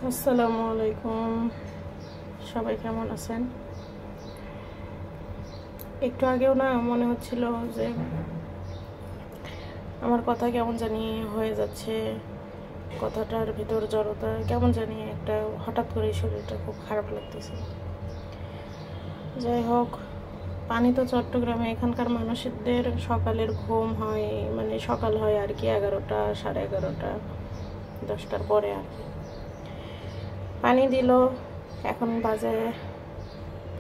আসসালামু আলাইকুম, সবাই কেমন আছেন? একটু আগেও না মনে হচ্ছিল যে আমার কথা কেমন জানি হয়ে যাচ্ছে, কথাটার ভিতর জড়তা কেমন জানি একটা, হঠাৎ করে শরীরটা খুব খারাপ লাগতেছে। যাই হোক, পানি তো চট্টগ্রামে এখানকার মানুষদের সকালের ঘুম হয়, মানে সকাল হয় আর কি 11টা, 11:30, 10টার পরে আর কি। পানি দিল, এখন বাজে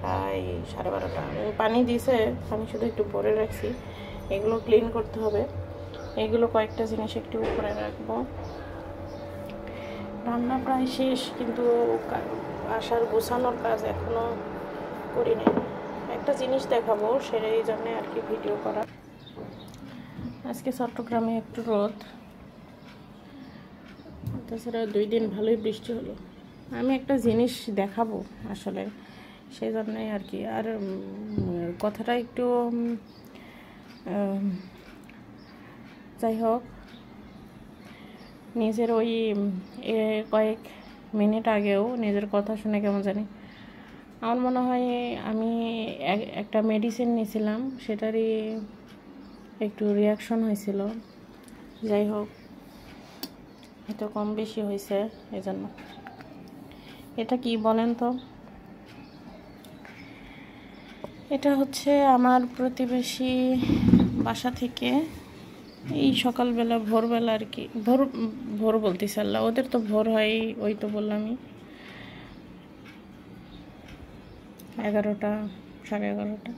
প্রায় 12:30। পানি দিয়েছে, পানি শুধু একটু ভরে রাখছি, এগুলো ক্লিন করতে হবে। এগুলো কয়েকটা জিনিস একটু উপরে রাখবো। রান্না প্রায় শেষ, কিন্তু আসার গোছানোর কাজ এখনো করি নাই। একটা জিনিস দেখাবো, সেই জন্য আর কি ভিডিও করা। আজকে চট্টগ্রামে একটু রোদ, তাছাড়া 2 দিন ভালোই বৃষ্টি হলো। আমি একটা জিনিস দেখাবো আসলে, সেই জন্যই আর কি। আর কথাটা একটু যাই হোক, নিজের ওই কয়েক মিনিট আগেও নিজের কথা শুনে কেমন জানি আমার মনে হয় আমি একটা মেডিসিন নিয়েছিলাম, সেটারই একটু রিয়াকশন হয়েছিল। যাই হোক, এটা কম বেশি হয়েছে, এজন্য। এটা কি বলেন তো? এটা হচ্ছে আমার প্রতিবেশী বাসা থেকে এই সকালবেলা, ভোরবেলা আর কি, ভোর বলতেছি, আল্লাহ, ওদের তো ভোর হয়, ওই তো বললামই 11টা, 11:30।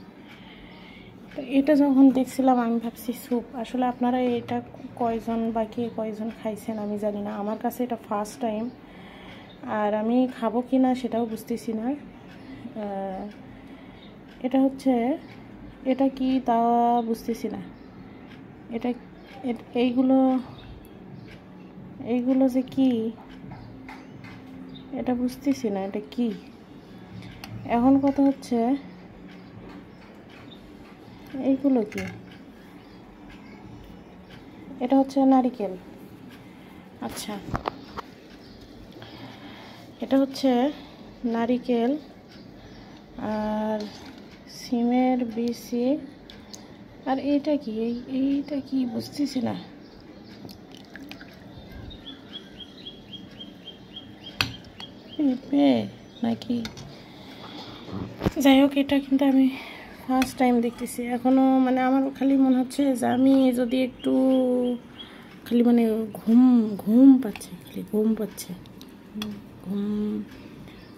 তো এটা যখন দেখছিলাম আমি ভাবছি স্যুপ। আসলে আপনারা এটা কয়জন বা কে কয়জন খাইছেন আমি জানি না, আমার কাছে এটা ফার্স্ট টাইম। আর আমি খাবো কি না সেটাও বুঝতেছি না। এটা হচ্ছে, এটা কি তা বুঝতেছি না। এটা এইগুলো এইগুলো যে কি, এটা বুঝতেছি না এটা কি। এখন কথা হচ্ছে এইগুলো কি? এটা হচ্ছে নারিকেল। আচ্ছা, এটা হচ্ছে নারিকেল আর সিমের বিচি। আর এইটা কি? এইটা কি বুঝতেছি না। পেঁপে নাকি? যাই হোক, এটা কিন্তু আমি ফার্স্ট টাইম দেখতেছি। এখনও মানে আমার খালি মনে হচ্ছে যে আমি যদি একটু খালি মানে ঘুম ঘুম পাচ্ছে, খালি ঘুম পাচ্ছে, ঘুম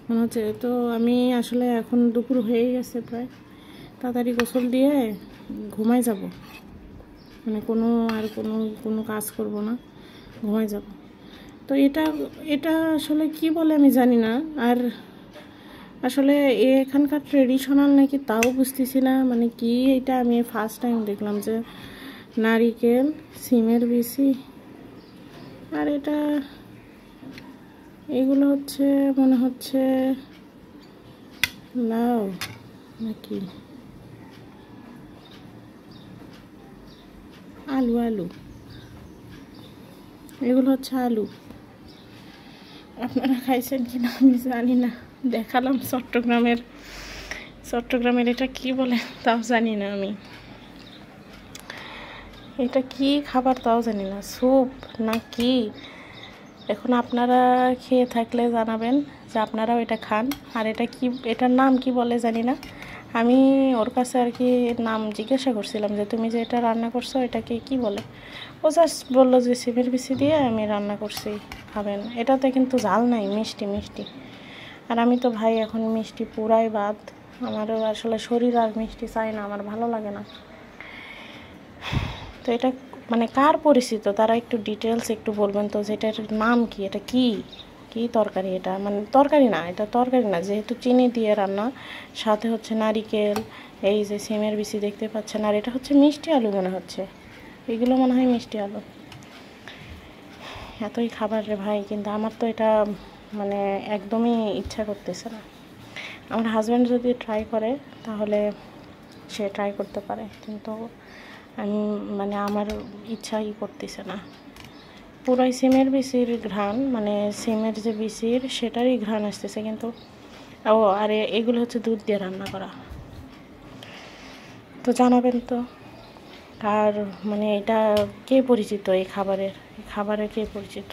মনে হচ্ছে। তো আমি আসলে এখন দুপুর হয়ে গেছে প্রায়, তাড়াতাড়ি গোসল দিয়ে ঘুমাই যাব, মানে কোনো কাজ করব না, ঘুমাই যাব। তো এটা এটা আসলে কি বলে আমি জানি না। আর আসলে এখানকার ট্রেডিশনাল নাকি তাও বুঝতেছি না, মানে কি এটা। আমি ফার্স্ট টাইম দেখলাম যে নারিকেল, সিমের বিচি, আর এটা এগুলো হচ্ছে মনে হচ্ছে লাউ নাকি আলু। আলু, এগুলো হচ্ছে আলু। আপনারা খাইছেন কিনা আমি জানি না। দেখালাম চট্টগ্রামের এটা কি বলে তাও জানি না আমি। এটা কি খাবার তাও জানি না, স্যুপ না কি। এখন আপনারা খেয়ে থাকলে জানাবেন যে আপনারাও এটা খান। আর এটা কি, এটার নাম কি বলে জানি না। আমি ওর কাছে আর কি নাম জিজ্ঞাসা করছিলাম যে তুমি যে এটা রান্না করছো এটাকে কি বলে। ও জাস্ট বললো যে সিমের বিচি দিয়ে আমি রান্না করছি, খাবেন। এটাতে কিন্তু ঝাল নাই, মিষ্টি মিষ্টি। আর আমি তো ভাই এখন মিষ্টি পুরাই বাদ। আমারও আসলে শরীর আর মিষ্টি চাই না, আমার ভালো লাগে না। তো এটা মানে কার পরিচিত, তারা একটু ডিটেলস একটু বলবেন তো, যে এটার নাম কি, এটা কি কি তরকারি। এটা মানে তরকারি না, এটা তরকারি না, যেহেতু চিনি দিয়ে রান্না, সাথে হচ্ছে নারিকেল, এই যে সিমের বিচি দেখতে পাচ্ছেন। আর এটা হচ্ছে মিষ্টি আলু মনে হচ্ছে, এগুলো মনে হয় মিষ্টি আলু। এতই খাবার রে ভাই, কিন্তু আমার তো এটা মানে একদমই ইচ্ছা করতেছে না। আমার হাজব্যান্ড যদি ট্রাই করে তাহলে সে ট্রাই করতে পারে, কিন্তু আমি মানে আমার ইচ্ছাই করতেছে না। পুরাই সিমের বিচির ঘ্রাণ, মানে সিমের যে বিচির সেটারই ঘ্রাণ আসতেছে, কিন্তু ও আর এগুলো হচ্ছে দুধ দিয়ে রান্না করা। তো জানাবেন তো আর মানে এটা কে পরিচিত, এই খাবারের কে পরিচিত।